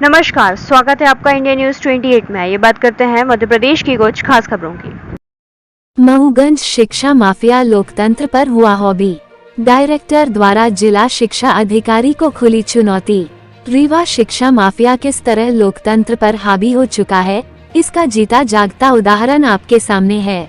नमस्कार, स्वागत है आपका इंडिया न्यूज 28 में। ये बात करते हैं मध्य प्रदेश की कुछ खास खबरों की। महूगंज शिक्षा माफिया लोकतंत्र पर हुआ हॉबी। डायरेक्टर द्वारा जिला शिक्षा अधिकारी को खुली चुनौती। रीवा शिक्षा माफिया किस तरह लोकतंत्र पर हावी हो चुका है, इसका जीता जागता उदाहरण आपके सामने है।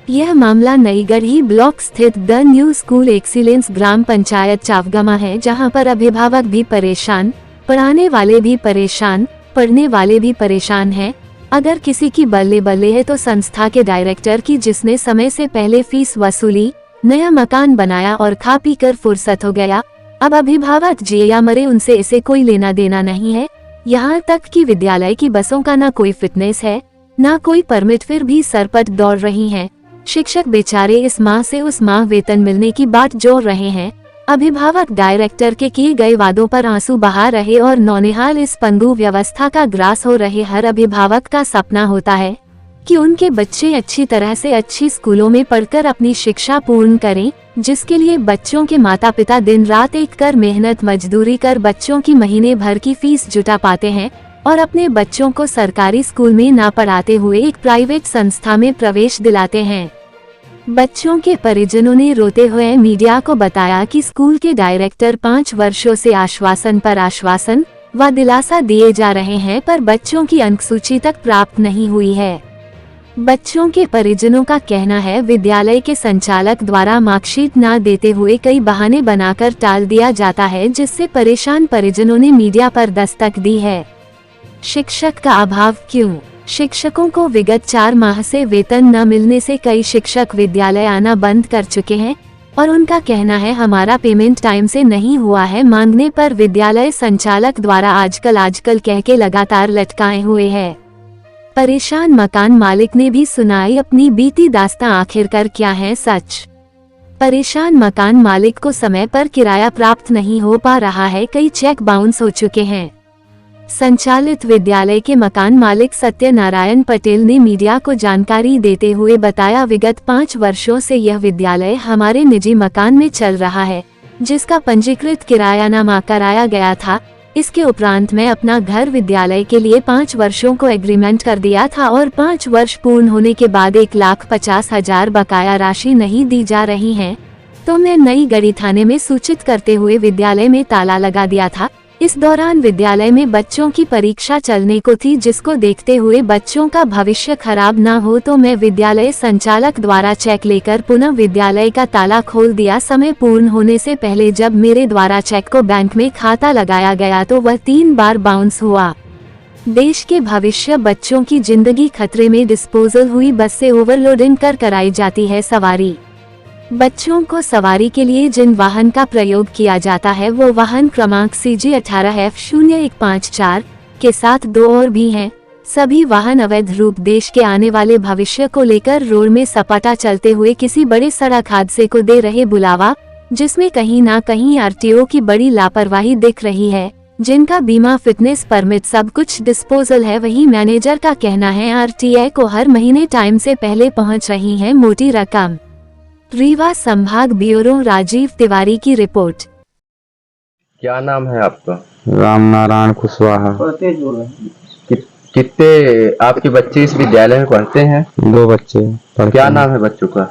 यह मामला नई गढ़ी ब्लॉक स्थित द न्यू स्कूल एक्सीलेंस ग्राम पंचायत चावगमा है, जहां पर अभिभावक भी परेशान, पढ़ाने वाले भी परेशान, पढ़ने वाले भी परेशान हैं। अगर किसी की बल्ले बल्ले है तो संस्था के डायरेक्टर की, जिसने समय से पहले फीस वसूली, नया मकान बनाया और खा पी कर फुर्सत हो गया। अब अभिभावक जिए या मरे, उनसे इसे कोई लेना देना नहीं है। यहाँ तक कि विद्यालय की बसों का ना कोई फिटनेस है, ना कोई परमिट, फिर भी सरपट दौड़ रही हैं। शिक्षक बेचारे इस माह से उस माह वेतन मिलने की बात जोड़ रहे हैं। अभिभावक डायरेक्टर के किए गए वादों पर आंसू बहा रहे और नौनिहाल इस पंगु व्यवस्था का ग्रास हो रहे। हर अभिभावक का सपना होता है कि उनके बच्चे अच्छी तरह से अच्छी स्कूलों में पढ़कर अपनी शिक्षा पूर्ण करें, जिसके लिए बच्चों के माता पिता दिन रात एक कर मेहनत मजदूरी कर बच्चों की महीने भर की फीस जुटा पाते हैं और अपने बच्चों को सरकारी स्कूल में ना पढ़ाते हुए एक प्राइवेट संस्था में प्रवेश दिलाते हैं। बच्चों के परिजनों ने रोते हुए मीडिया को बताया कि स्कूल के डायरेक्टर 5 वर्षों से आश्वासन पर आश्वासन व दिलासा दिए जा रहे हैं, पर बच्चों की अंकसूची तक प्राप्त नहीं हुई है। बच्चों के परिजनों का कहना है, विद्यालय के संचालक द्वारा मार्कशीट न देते हुए कई बहाने बनाकर टाल दिया जाता है, जिससे परेशान परिजनों ने मीडिया पर दस्तक दी है। शिक्षक का अभाव क्यों? शिक्षकों को विगत 4 माह से वेतन न मिलने से कई शिक्षक विद्यालय आना बंद कर चुके हैं और उनका कहना है, हमारा पेमेंट टाइम से नहीं हुआ है। मांगने पर विद्यालय संचालक द्वारा आजकल कह के लगातार लटकाए हुए है। परेशान मकान मालिक ने भी सुनाई अपनी बीती दास्तां, आखिरकार क्या है सच। परेशान मकान मालिक को समय पर किराया प्राप्त नहीं हो पा रहा है, कई चेक बाउंस हो चुके हैं। संचालित विद्यालय के मकान मालिक सत्यनारायण पटेल ने मीडिया को जानकारी देते हुए बताया, विगत 5 वर्षों से यह विद्यालय हमारे निजी मकान में चल रहा है, जिसका पंजीकृत किरायानामा कराया गया था। इसके उपरांत मैं अपना घर विद्यालय के लिए 5 वर्षों को एग्रीमेंट कर दिया था और 5 वर्ष पूर्ण होने के बाद 1,50,000 बकाया राशि नहीं दी जा रही है, तो मैं नई गढ़ी थाने में सूचित करते हुए विद्यालय में ताला लगा दिया था। इस दौरान विद्यालय में बच्चों की परीक्षा चलने को थी, जिसको देखते हुए बच्चों का भविष्य खराब ना हो, तो मैं विद्यालय संचालक द्वारा चेक लेकर पुनः विद्यालय का ताला खोल दिया। समय पूर्ण होने से पहले जब मेरे द्वारा चेक को बैंक में खाता लगाया गया तो वह 3 बार बाउंस हुआ। देश के भविष्य, बच्चों की जिंदगी खतरे में। डिस्पोजल हुई बस से ओवरलोडिंग कर कराई जाती है सवारी। बच्चों को सवारी के लिए जिन वाहन का प्रयोग किया जाता है वो वाहन क्रमांक CG 18F0154 के साथ 2 और भी हैं। सभी वाहन अवैध रूप देश के आने वाले भविष्य को लेकर रोड में सपाटा चलते हुए किसी बड़े सड़क हादसे को दे रहे बुलावा, जिसमें कहीं ना कहीं RTO की बड़ी लापरवाही दिख रही है। जिनका बीमा, फिटनेस, परमिट सब कुछ डिस्पोजल है। वही मैनेजर का कहना है, RTI को हर महीने टाइम से पहले पहुँच रही है मोटी रकम। रीवा संभाग ब्यूरो राजीव तिवारी की रिपोर्ट। क्या नाम है आपका? राम नारायण कुशवाहा। कितने आपके बच्चे इस विद्यालय में पढ़ते हैं? 2 बच्चे पढ़ते क्या हैं। नाम है बच्चों का?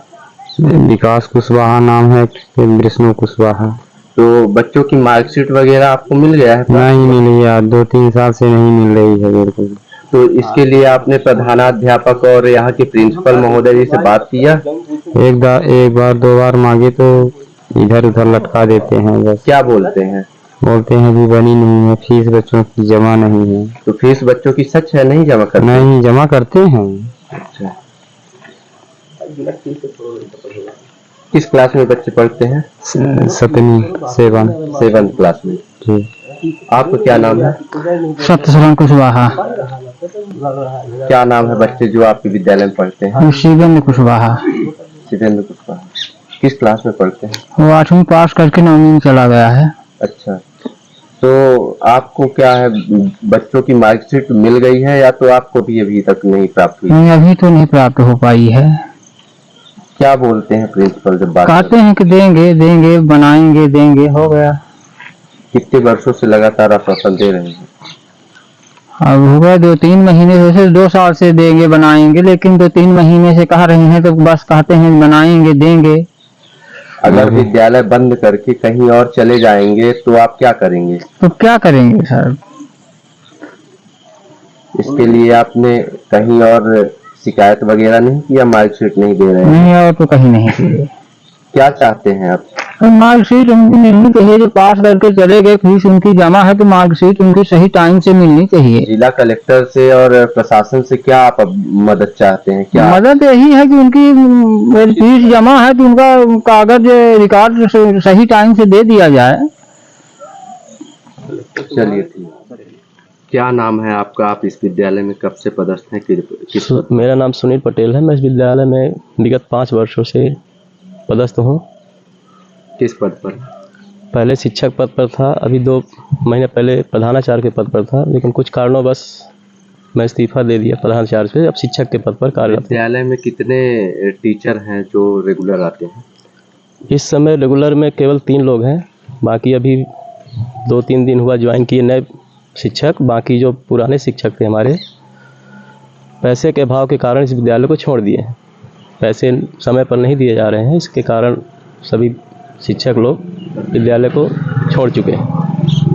विकास कुशवाहा नाम है, विष्णु कुशवाहा। तो बच्चों की मार्कशीट वगैरह आपको मिल गया है? नहीं मिली यार, 2-3 साल से नहीं मिल रही है बिल्कुल। तो इसके लिए आपने प्रधानाध्यापक और यहाँ के प्रिंसिपल महोदय जी से बात किया? एक बार 2 बार मांगे तो इधर उधर लटका देते हैं बस। क्या बोलते हैं? बोलते हैं भी बनी नहीं है, फीस बच्चों की जमा नहीं है। तो फीस बच्चों की सच है नहीं जमा करते? नहीं जमा करते हैं। अच्छा, किस क्लास में बच्चे पढ़ते हैं? 7th क्लास में। जी। आपका क्या नाम है? सत्यशरण कुशवाहा। क्या नाम है बच्चे जो आपके विद्यालय में पढ़ते हैं? शिवेंद्र कुशवाहा। शिवेंद्र कुशवाहा। किस क्लास में पढ़ते हैं? वो 8वीं पास करके 9वीं में चला गया है। अच्छा, तो आपको क्या है, बच्चों की मार्कशीट मिल गई है या तो आपको भी अभी तक नहीं प्राप्त हुई? नहीं, अभी तो नहीं प्राप्त हो पाई है। क्या बोलते हैं प्रिंसिपल जब बात कहते हैं कि देंगे बनाएंगे, देंगे, हो गया। कितने वर्षों से लगातार आश्वासन दे रहे हैं? अब हुआ 2-3 महीने से, वैसे 2 साल से देंगे बनाएंगे, लेकिन 2-3 महीने से कह रहे हैं तो बस कहते हैं बनाएंगे देंगे। अगर विद्यालय बंद करके कहीं और चले जाएंगे तो आप क्या करेंगे? तो क्या करेंगे सर? इसके लिए आपने कहीं और शिकायत वगैरह नहीं किया? मार्कशीट नहीं दे रहे हैं? नहीं, और तो कहीं नहीं किए। क्या चाहते हैं आप? मार्कशीट उनकी मिलनी चाहिए, जो पास करके चले गए, फीस उनकी जमा है तो मार्कशीट उनकी सही टाइम से मिलनी चाहिए। जिला कलेक्टर से और प्रशासन से क्या आप अब मदद चाहते हैं? क्या मदद यही है कि उनकी फीस जमा है तो उनका कागज रिकॉर्ड सही टाइम से दे दिया जाए। चलिए ठीक। क्या नाम है आपका? आप इस विद्यालय में कब से पदस्थ हैं? मेरा नाम सुनील पटेल है। मैं इस विद्यालय में विगत 5 वर्षों से पदस्थ हूँ। किस पद पर? पहले शिक्षक पद पर था, अभी 2 महीने पहले प्रधानाचार्य के पद पर था, लेकिन कुछ कारणों बस मैं इस्तीफा दे दिया प्रधानाचार्य से, अब शिक्षक के पद पर कार्यरत हूँ। विद्यालय में कितने टीचर हैं जो रेगुलर आते हैं? इस समय रेगुलर में केवल 3 लोग हैं, बाकी अभी 2-3 दिन हुआ ज्वाइन किए नए शिक्षक। बाकी जो पुराने शिक्षक थे हमारे, पैसे के अभाव के कारण इस विद्यालय को छोड़ दिए हैं। पैसे समय पर नहीं दिए जा रहे हैं, इसके कारण सभी शिक्षक लोग विद्यालय को छोड़ चुके हैं।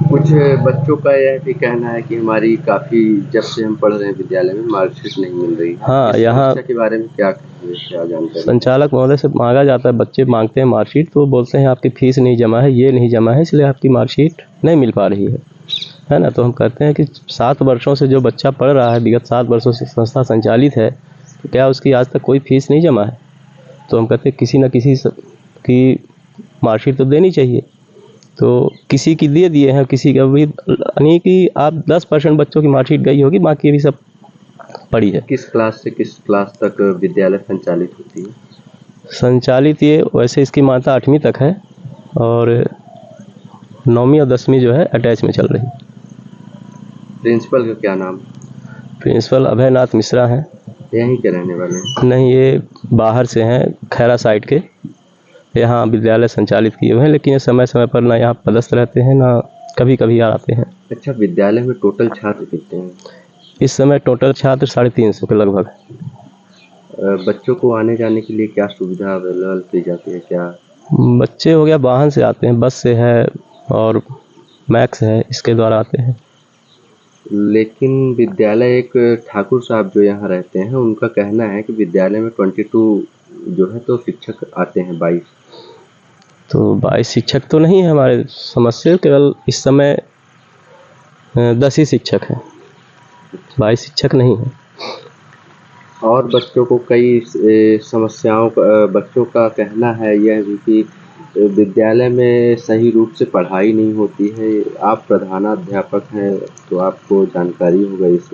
कुछ बच्चों का यह भी कहना है कि हमारी काफ़ी जब से हम पढ़ रहे हैं विद्यालय में मार्कशीट नहीं मिल रही। हाँ, इस यहाँ समस्या के बारे में क्या जानकारी? संचालक महोदय से मांगा जाता है, बच्चे मांगते हैं मार्कशीट, तो वो बोलते हैं आपकी फीस नहीं जमा है, ये नहीं जमा है, इसलिए आपकी मार्कशीट नहीं मिल पा रही है ना। तो हम कहते हैं कि 7 वर्षों से जो बच्चा पढ़ रहा है, विगत 7 वर्षों से संस्था संचालित है, तो क्या उसकी आज तक कोई फीस नहीं जमा है? तो हम कहते हैं किसी न किसी की मार्कशीट तो देनी चाहिए। तो किसी की दे दिए हैं, किसी का भी नहीं कि आप 10% बच्चों की मार्कशीट गई होगी, बाकी अभी सब पड़ी है। किस क्लास से किस क्लास तक विद्यालय संचालित होती है? संचालित ये वैसे इसकी मान्यता 8वीं तक है और 9वीं और 10वीं जो है अटैच में चल रही है। प्रिंसिपल का क्या नाम? प्रिंसिपल अभयनाथ मिश्रा हैं। यहीं के रहने वाले हैं? नहीं, ये बाहर से हैं, खैरा साइड के। यहाँ विद्यालय संचालित किए हुए हैं, लेकिन ये समय समय पर ना यहाँ पदस्थ रहते हैं, ना कभी कभी आते हैं। अच्छा, विद्यालय में टोटल छात्र कितने हैं? इस समय टोटल छात्र 350 के लगभग। बच्चों को आने जाने के लिए क्या सुविधा अवेलेबल की जाती है? क्या बच्चे हो गया वाहन से आते हैं, बस से है और मैक्स है, इसके द्वारा आते हैं। लेकिन विद्यालय एक ठाकुर साहब जो यहाँ रहते हैं, उनका कहना है कि विद्यालय में 22 जो है तो शिक्षक आते हैं, 22। तो 22 शिक्षक तो नहीं है हमारे समझ से, केवल इस समय 10 ही शिक्षक हैं, 22 शिक्षक नहीं है। और बच्चों को कई समस्याओं का बच्चों का कहना है यह भी कि विद्यालय में सही रूप से पढ़ाई नहीं होती है। आप प्रधानाध्यापक हैं तो आपको जानकारी होगा इस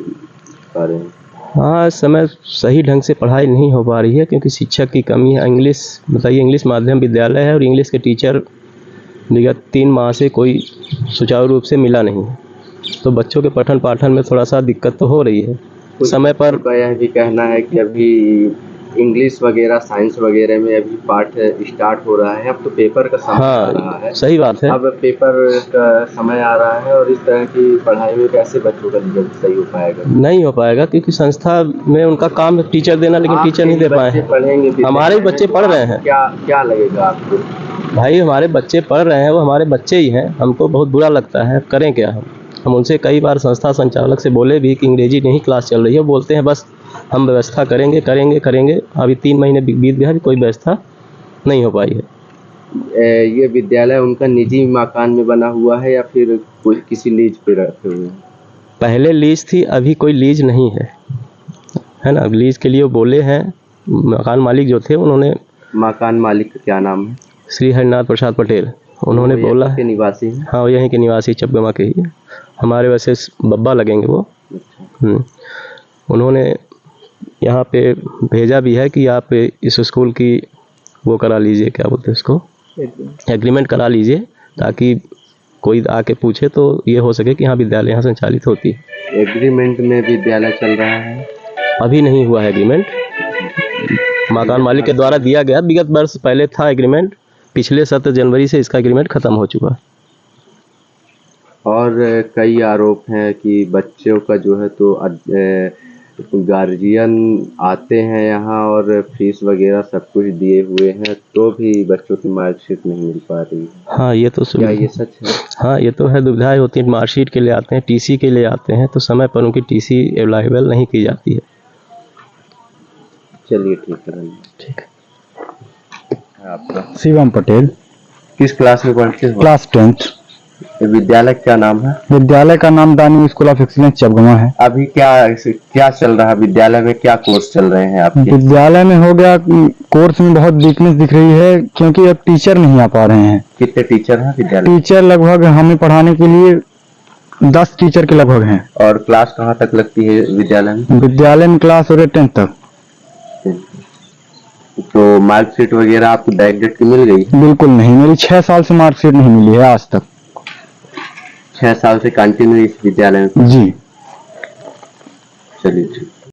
बारे में। हाँ, इस समय सही ढंग से पढ़ाई नहीं हो पा रही है क्योंकि शिक्षक की कमी है। इंग्लिश बताइए, इंग्लिश माध्यम विद्यालय है और इंग्लिश के टीचर विगत 3 माह से कोई सुचारू रूप से मिला नहीं है, तो बच्चों के पठन पाठन में थोड़ा सा दिक्कत तो हो रही है। समय पर यह भी कहना है कि अभी इंग्लिश वगैरह साइंस वगैरह में अभी पाठ स्टार्ट हो रहा है, अब तो पेपर का समय आ रहा है। सही बात है। अब पेपर का समय आ रहा है और इस तरह की पढ़ाई में कैसे बच्चों का रिजल्ट सही हो पाएगा? नहीं हो पाएगा क्योंकि संस्था में उनका काम है टीचर देना, लेकिन टीचर नहीं दे पाए हैं। पढ़ेंगे, हमारे बच्चे पढ़ रहे हैं। क्या लगेगा आपको? भाई, हमारे बच्चे पढ़ रहे हैं, वो हमारे बच्चे ही हैं, हमको बहुत बुरा लगता है। करें क्या हम उनसे कई बार संस्था संचालक से बोले भी कि अंग्रेजी नहीं क्लास चल रही है, बोलते हैं बस हम व्यवस्था करेंगे करेंगे करेंगे। अभी 3 महीने बीत गया, कोई व्यवस्था नहीं हो पाई है। ये विद्यालय उनका निजी मकान में बना हुआ है या फिर कोई किसी लीज पे रखे हुए हैं? पहले लीज थी, अभी कोई लीज नहीं है ना। लीज के लिए वो बोले हैं, मकान मालिक जो थे उन्होंने। मकान मालिक का क्या नाम है? श्री हरिनाथ प्रसाद पटेल। उन्होंने बोला है। निवासी हैं? हाँ, यहीं के निवासी, चपगमा के ही। हमारे वैसे बब्बा लगेंगे वो। उन्होंने यहाँ पे भेजा भी है कि आप इस स्कूल की वो करा लीजिए, क्या बोलते हैं उसको, एग्रीमेंट करा लीजिए, ताकि कोई आके पूछे तो ये हो सके कि हाँ विद्यालय यहाँ संचालित होती है। एग्रीमेंट में विद्यालय चल रहा है? अभी नहीं हुआ है एग्रीमेंट, मकान मालिक के द्वारा दिया गया। विगत वर्ष पहले था एग्रीमेंट, पिछले 7 जनवरी से इसका एग्रीमेंट खत्म हो चुका है। और कई आरोप हैं कि बच्चों का जो है तो गार्जियन आते हैं यहाँ और फीस वगैरह सब कुछ दिए हुए हैं तो भी बच्चों की मार्कशीट नहीं मिल पा रही है। हाँ ये तो क्या ये सच है? हाँ ये तो है, दुविधाएं होती हैं। मार्कशीट के लिए आते हैं, टीसी के लिए आते हैं, तो समय पर उनकी टीसी अवेलेबल नहीं की जाती है। चलिए ठीक है धन्यवाद। ठीक है। आपका शिवम पटेल, किस क्लास में पढ़ते हो? Class 10th। विद्यालय क्या नाम है? विद्यालय का नाम दानी स्कूल ऑफ एक्सीलेंस चपगवा है। अभी क्या चल रहा है विद्यालय में? क्या कोर्स चल रहे हैं आपके? विद्यालय में हो गया, कोर्स में बहुत वीकनेस दिख रही है क्योंकि अब टीचर नहीं आ पा रहे हैं। कितने टीचर हैं विद्यालय? टीचर लगभग हमें पढ़ाने के लिए 10 टीचर के लगभग हैं। और क्लास कहाँ तक लगती है विद्यालय में? विद्यालय में क्लास हो रही 10th तक। तो मार्कशीट वगैरह आपको डायरेक्ट की मिल गई? बिल्कुल नहीं, मेरी 6 साल से मार्कशीट नहीं मिली है आज तक। 6 साल से कंटिन्यू इस विद्यालय में? जी। चलिए ठीक।